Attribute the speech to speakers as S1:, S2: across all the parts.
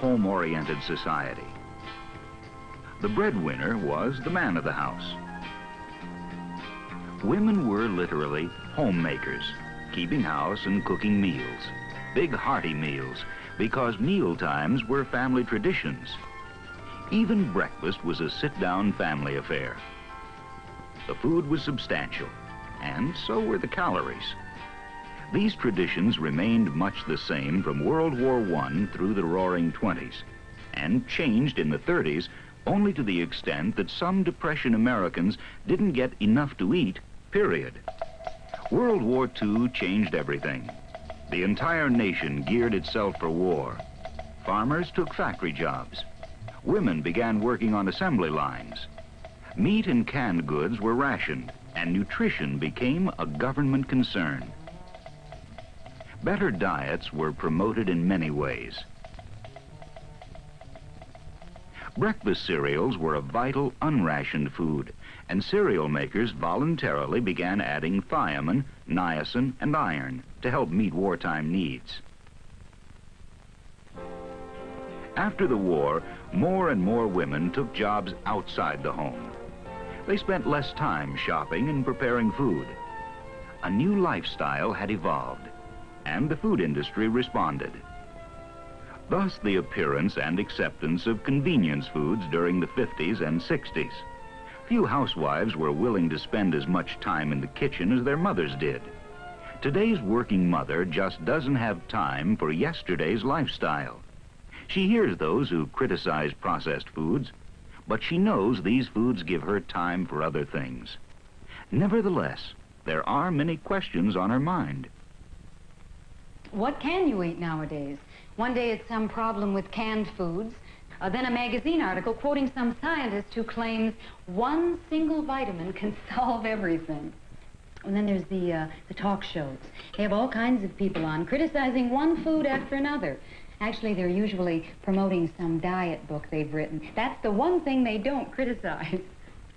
S1: Home-oriented society. The breadwinner was the man of the house. Women were literally homemakers, keeping house and cooking meals, big hearty meals, because meal times were family traditions. Even breakfast was a sit-down family affair. The food was substantial, and so were the calories. These traditions remained much the same from World War I through the Roaring '20s, and changed in the '30s only to the extent that some Depression Americans didn't get enough to eat, period. World War II changed everything. The entire nation geared itself for war. Farmers took factory jobs. Women began working on assembly lines. Meat and canned goods were rationed, and nutrition became a government concern. Better diets were promoted in many ways. Breakfast cereals were a vital, unrationed food, and cereal makers voluntarily began adding thiamine, niacin, and iron to help meet wartime needs. After the war, more and more women took jobs outside the home. They spent less time shopping and preparing food. A new lifestyle had evolved, and the food industry responded. Thus, the appearance and acceptance of convenience foods during the '50s and '60s. Few housewives were willing to spend as much time in the kitchen as their mothers did. Today's working mother just doesn't have time for yesterday's lifestyle. She hears those who criticize processed foods, but she knows these foods give her time for other things. Nevertheless, there are many questions on her mind.
S2: What can you eat nowadays? One day it's some problem with canned foods, then a magazine article quoting some scientist who claims one single vitamin can solve everything. And then there's the talk shows. They have all kinds of people on criticizing one food after another. Actually, they're usually promoting some diet book they've written. That's the one thing they don't criticize.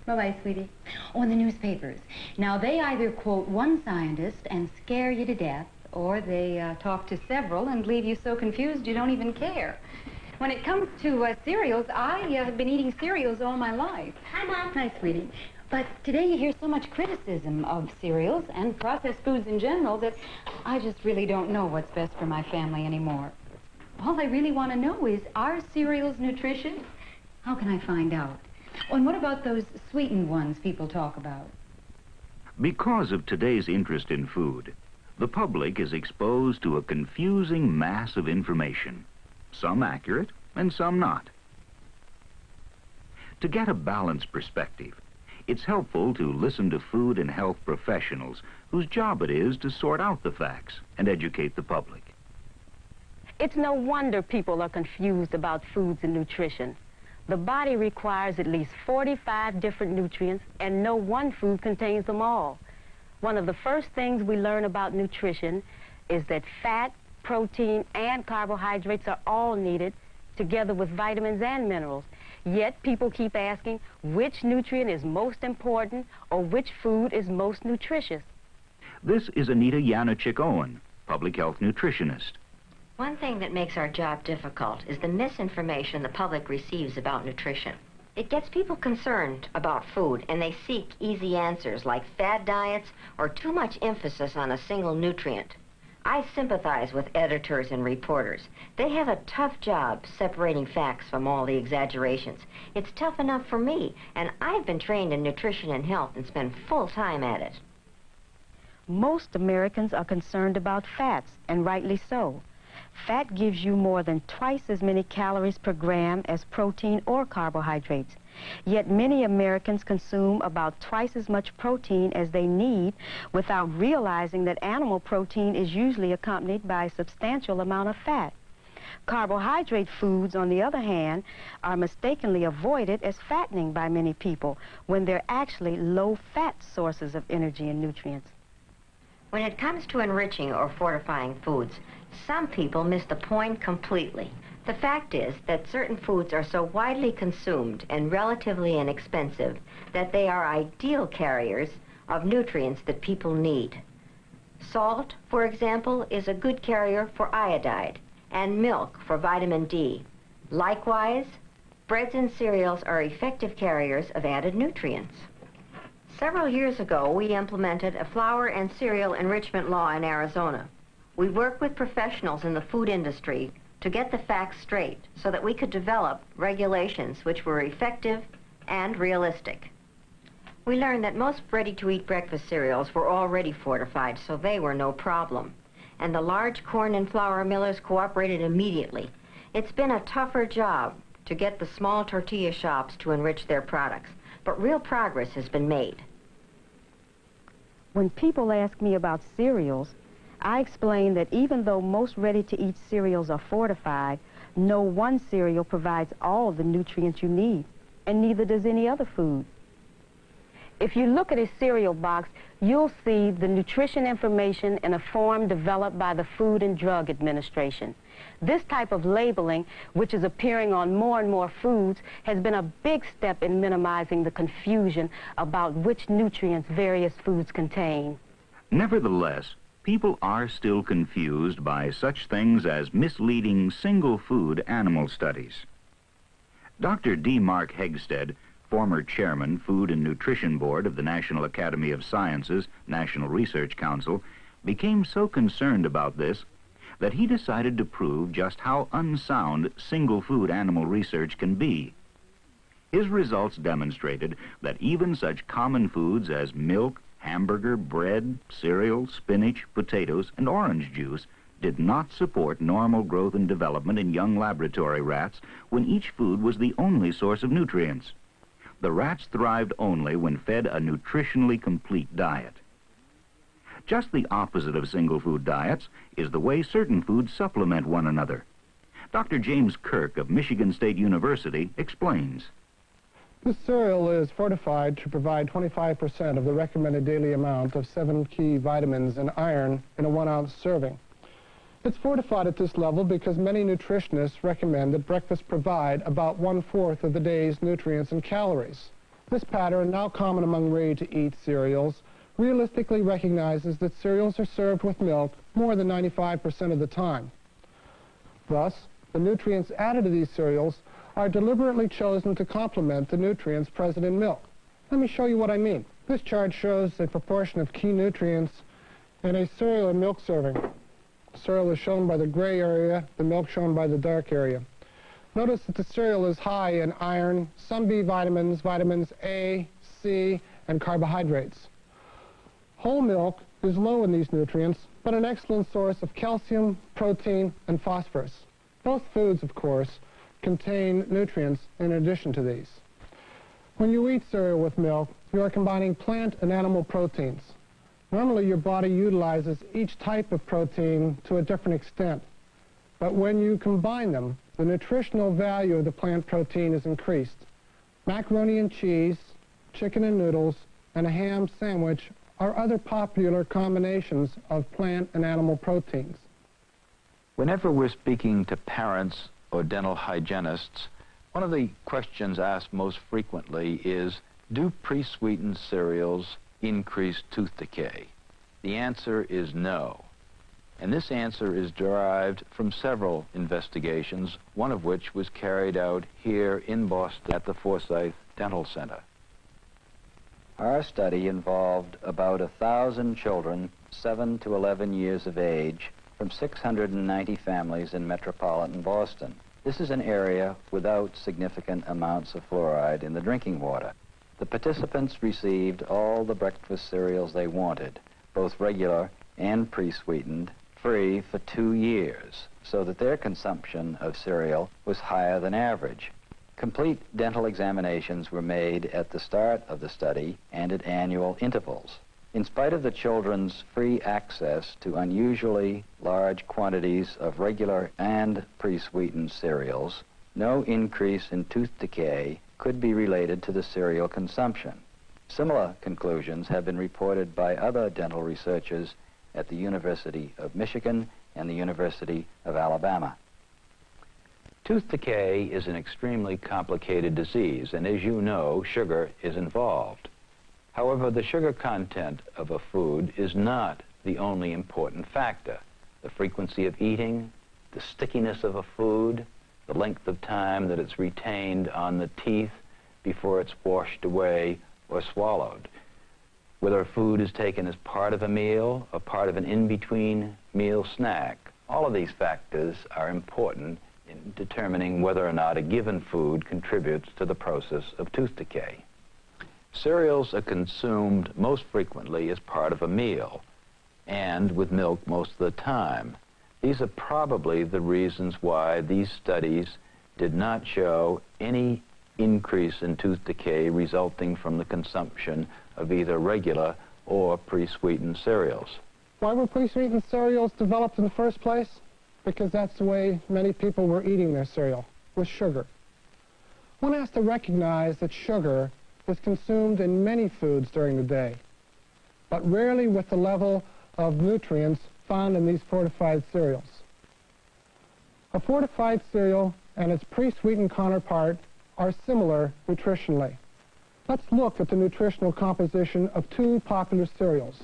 S2: Bye-bye, sweetie. Oh, and the newspapers. Now, they either quote one scientist and scare you to death, or they talk to several and leave you so confused you don't even care. When it comes to cereals, I have been eating cereals all my life.
S3: Hi, Mom.
S2: Hi, sweetie. But today you hear so much criticism of cereals and processed foods in general that I just really don't know what's best for my family anymore. All I really want to know is, are cereals nutritious? How can I find out? Oh, and what about those sweetened ones people talk about?
S1: Because of today's interest in food, the public is exposed to a confusing mass of information, some accurate and some not. To get a balanced perspective, it's helpful to listen to food and health professionals whose job it is to sort out the facts and educate the public.
S3: It's no wonder people are confused about foods and nutrition. The body requires at least 45 different nutrients, and no one food contains them all. One of the first things we learn about nutrition is that fat, protein, and carbohydrates are all needed, together with vitamins and minerals. Yet people keep asking which nutrient is most important or which food is most nutritious.
S1: This is Anita Yanachik-Owen, public health nutritionist.
S4: One thing that makes our job difficult is the misinformation the public receives about nutrition. It gets people concerned about food, and they seek easy answers like fad diets or too much emphasis on a single nutrient. I sympathize with editors and reporters. They have a tough job separating facts from all the exaggerations. It's tough enough for me, and I've been trained in nutrition and health and spend full time at it.
S3: Most Americans are concerned about fats, and rightly so. Fat gives you more than twice as many calories per gram as protein or carbohydrates. Yet many Americans consume about twice as much protein as they need without realizing that animal protein is usually accompanied by a substantial amount of fat. Carbohydrate foods, on the other hand, are mistakenly avoided as fattening by many people when they're actually low-fat sources of energy and nutrients.
S4: When it comes to enriching or fortifying foods, some people miss the point completely. The fact is that certain foods are so widely consumed and relatively inexpensive that they are ideal carriers of nutrients that people need. Salt, for example, is a good carrier for iodide, and milk for vitamin D. Likewise, breads and cereals are effective carriers of added nutrients. Several years ago, we implemented a flour and cereal enrichment law in Arizona. We worked with professionals in the food industry to get the facts straight so that we could develop regulations which were effective and realistic. We learned that most ready-to-eat breakfast cereals were already fortified, so they were no problem. And the large corn and flour millers cooperated immediately. It's been a tougher job to get the small tortilla shops to enrich their products, but real progress has been made.
S3: When people ask me about cereals, I explain that even though most ready-to-eat cereals are fortified, no one cereal provides all the nutrients you need, and neither does any other food. If you look at a cereal box, you'll see the nutrition information in a form developed by the Food and Drug Administration. This type of labeling, which is appearing on more and more foods, has been a big step in minimizing the confusion about which nutrients various foods contain.
S1: Nevertheless, people are still confused by such things as misleading single-food animal studies. Dr. D. Mark Hegsted, former chairman, Food and Nutrition Board of the National Academy of Sciences, National Research Council, became so concerned about this that he decided to prove just how unsound single-food animal research can be. His results demonstrated that even such common foods as milk, hamburger, bread, cereal, spinach, potatoes, and orange juice did not support normal growth and development in young laboratory rats when each food was the only source of nutrients. The rats thrived only when fed a nutritionally complete diet. Just the opposite of single-food diets is the way certain foods supplement one another. Dr. James Kirk of Michigan State University explains.
S5: This cereal is fortified to provide 25% of the recommended daily amount of 7 key vitamins and iron in a 1-ounce serving. It's fortified at this level because many nutritionists recommend that breakfast provide about 1/4 of the day's nutrients and calories. This pattern, now common among ready-to-eat cereals, realistically recognizes that cereals are served with milk more than 95% of the time. Thus, the nutrients added to these cereals are deliberately chosen to complement the nutrients present in milk. Let me show you what I mean. This chart shows the proportion of key nutrients in a cereal and milk serving. The cereal is shown by the gray area, the milk shown by the dark area. Notice that the cereal is high in iron, some B vitamins, vitamins A, C, and carbohydrates. Whole milk is low in these nutrients, but an excellent source of calcium, protein, and phosphorus. Both foods, of course, contain nutrients in addition to these. When you eat cereal with milk, you are combining plant and animal proteins. Normally, your body utilizes each type of protein to a different extent. But when you combine them, the nutritional value of the plant protein is increased. Macaroni and cheese, chicken and noodles, and a ham sandwich are other popular combinations of plant and animal proteins.
S6: Whenever we're speaking to parents or dental hygienists, one of the questions asked most frequently is, do pre-sweetened cereals increase tooth decay? The answer is no. And this answer is derived from several investigations, one of which was carried out here in Boston at the Forsyth Dental Center. Our study involved about 1,000 children, 7 to 11 years of age, from 690 families in metropolitan Boston. This is an area without significant amounts of fluoride in the drinking water. The participants received all the breakfast cereals they wanted, both regular and pre-sweetened, free for 2 years, so that their consumption of cereal was higher than average. Complete dental examinations were made at the start of the study and at annual intervals. In spite of the children's free access to unusually large quantities of regular and pre-sweetened cereals, no increase in tooth decay could be related to the cereal consumption. Similar conclusions have been reported by other dental researchers at the University of Michigan and the University of Alabama. Tooth decay is an extremely complicated disease, and as you know, sugar is involved. However, the sugar content of a food is not the only important factor. The frequency of eating, the stickiness of a food, the length of time that it's retained on the teeth before it's washed away or swallowed. Whether a food is taken as part of a meal or part of an in-between meal snack. All of these factors are important in determining whether or not a given food contributes to the process of tooth decay. Cereals are consumed most frequently as part of a meal and with milk most of the time. These are probably the reasons why these studies did not show any increase in tooth decay resulting from the consumption of either regular or pre-sweetened cereals.
S5: Why were pre-sweetened cereals developed in the first place? Because that's the way many people were eating their cereal, with sugar. One has to recognize that sugar is consumed in many foods during the day, but rarely with the level of nutrients found in these fortified cereals. A fortified cereal and its pre-sweetened counterpart are similar nutritionally. Let's look at the nutritional composition of two popular cereals.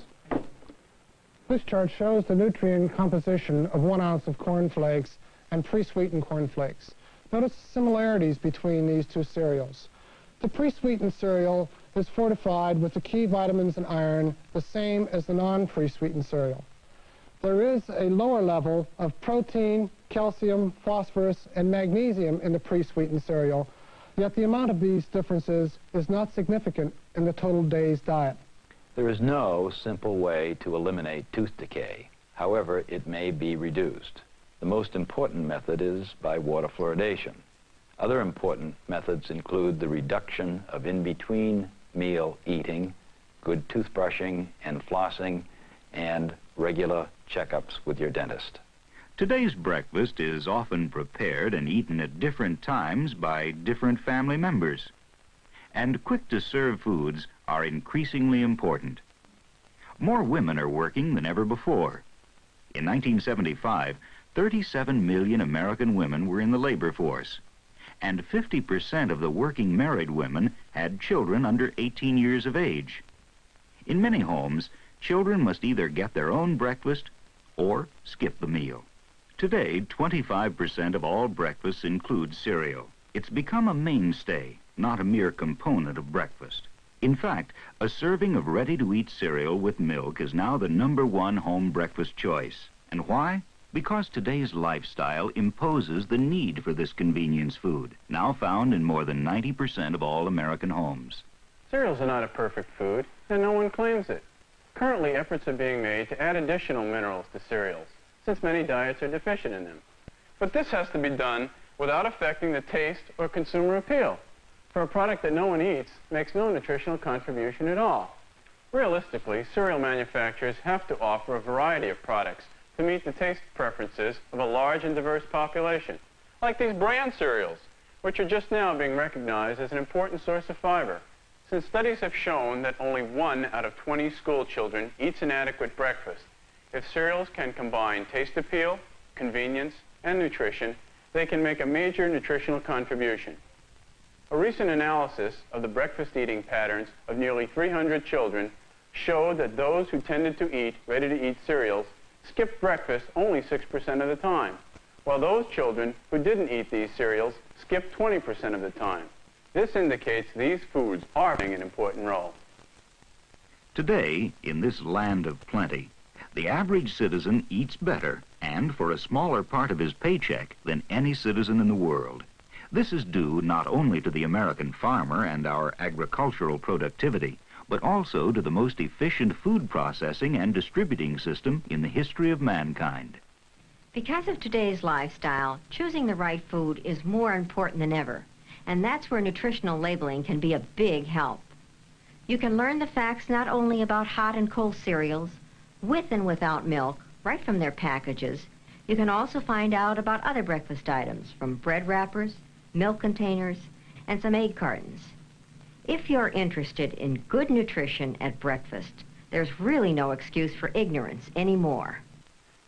S5: This chart shows the nutrient composition of 1 ounce of corn flakes and pre-sweetened corn flakes. Notice the similarities between these two cereals. The pre-sweetened cereal is fortified with the key vitamins and iron, the same as the non-pre-sweetened cereal. There is a lower level of protein, calcium, phosphorus, and magnesium in the pre-sweetened cereal, yet the amount of these differences is not significant in the total day's diet.
S6: There is no simple way to eliminate tooth decay. However, it may be reduced. The most important method is by water fluoridation. Other important methods include the reduction of in-between meal eating, good toothbrushing and flossing, and regular checkups with your dentist.
S1: Today's breakfast is often prepared and eaten at different times by different family members. And quick-to-serve foods are increasingly important. More women are working than ever before. In 1975, 37 million American women were in the labor force, and 50% of the working married women had children under 18 years of age. In many homes, children must either get their own breakfast or skip the meal. Today, 25% of all breakfasts include cereal. It's become a mainstay, not a mere component of breakfast. In fact, a serving of ready-to-eat cereal with milk is now the #1 home breakfast choice. And why? Because today's lifestyle imposes the need for this convenience food, now found in more than 90% of all American homes.
S7: Cereals are not a perfect food, and no one claims it. Currently, efforts are being made to add additional minerals to cereals, since many diets are deficient in them. But this has to be done without affecting the taste or consumer appeal. For a product that no one eats makes no nutritional contribution at all. Realistically, cereal manufacturers have to offer a variety of products to meet the taste preferences of a large and diverse population, like these bran cereals, which are just now being recognized as an important source of fiber. Since studies have shown that only 1 out of 20 school children eats an adequate breakfast, if cereals can combine taste appeal, convenience, and nutrition, they can make a major nutritional contribution. A recent analysis of the breakfast eating patterns of nearly 300 children showed that those who tended to eat ready-to-eat cereals skipped breakfast only 6% of the time, while those children who didn't eat these cereals skipped 20% of the time. This indicates these foods are playing an important role.
S1: Today, in this land of plenty, the average citizen eats better and for a smaller part of his paycheck than any citizen in the world. This is due not only to the American farmer and our agricultural productivity, but also to the most efficient food processing and distributing system in the history of mankind.
S4: Because of today's lifestyle, choosing the right food is more important than ever, and that's where nutritional labeling can be a big help. You can learn the facts not only about hot and cold cereals, with and without milk, right from their packages. You can also find out about other breakfast items, from bread wrappers, milk containers, and some egg cartons. If you're interested in good nutrition at breakfast, there's really no excuse for ignorance anymore.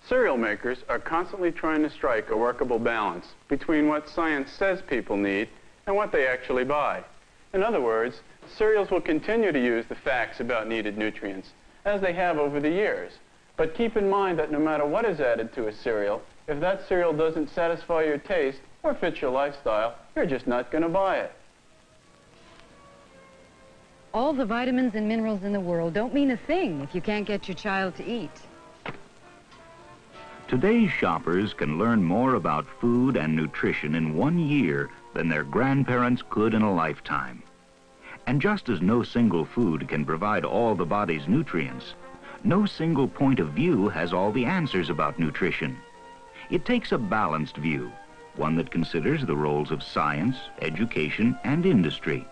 S7: Cereal makers are constantly trying to strike a workable balance between what science says people need and what they actually buy. In other words, cereals will continue to use the facts about needed nutrients, as they have over the years, But keep in mind that no matter what is added to a cereal, if that cereal doesn't satisfy your taste or fit your lifestyle, you're just not going to buy it.
S2: All the vitamins and minerals in the world don't mean a thing if you can't get your child to eat.
S1: Today's shoppers can learn more about food and nutrition in 1 year than their grandparents could in a lifetime. And just as no single food can provide all the body's nutrients, no single point of view has all the answers about nutrition. It takes a balanced view, one that considers the roles of science, education, and industry,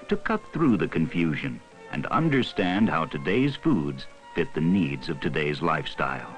S1: to cut through the confusion and understand how today's foods fit the needs of today's lifestyle.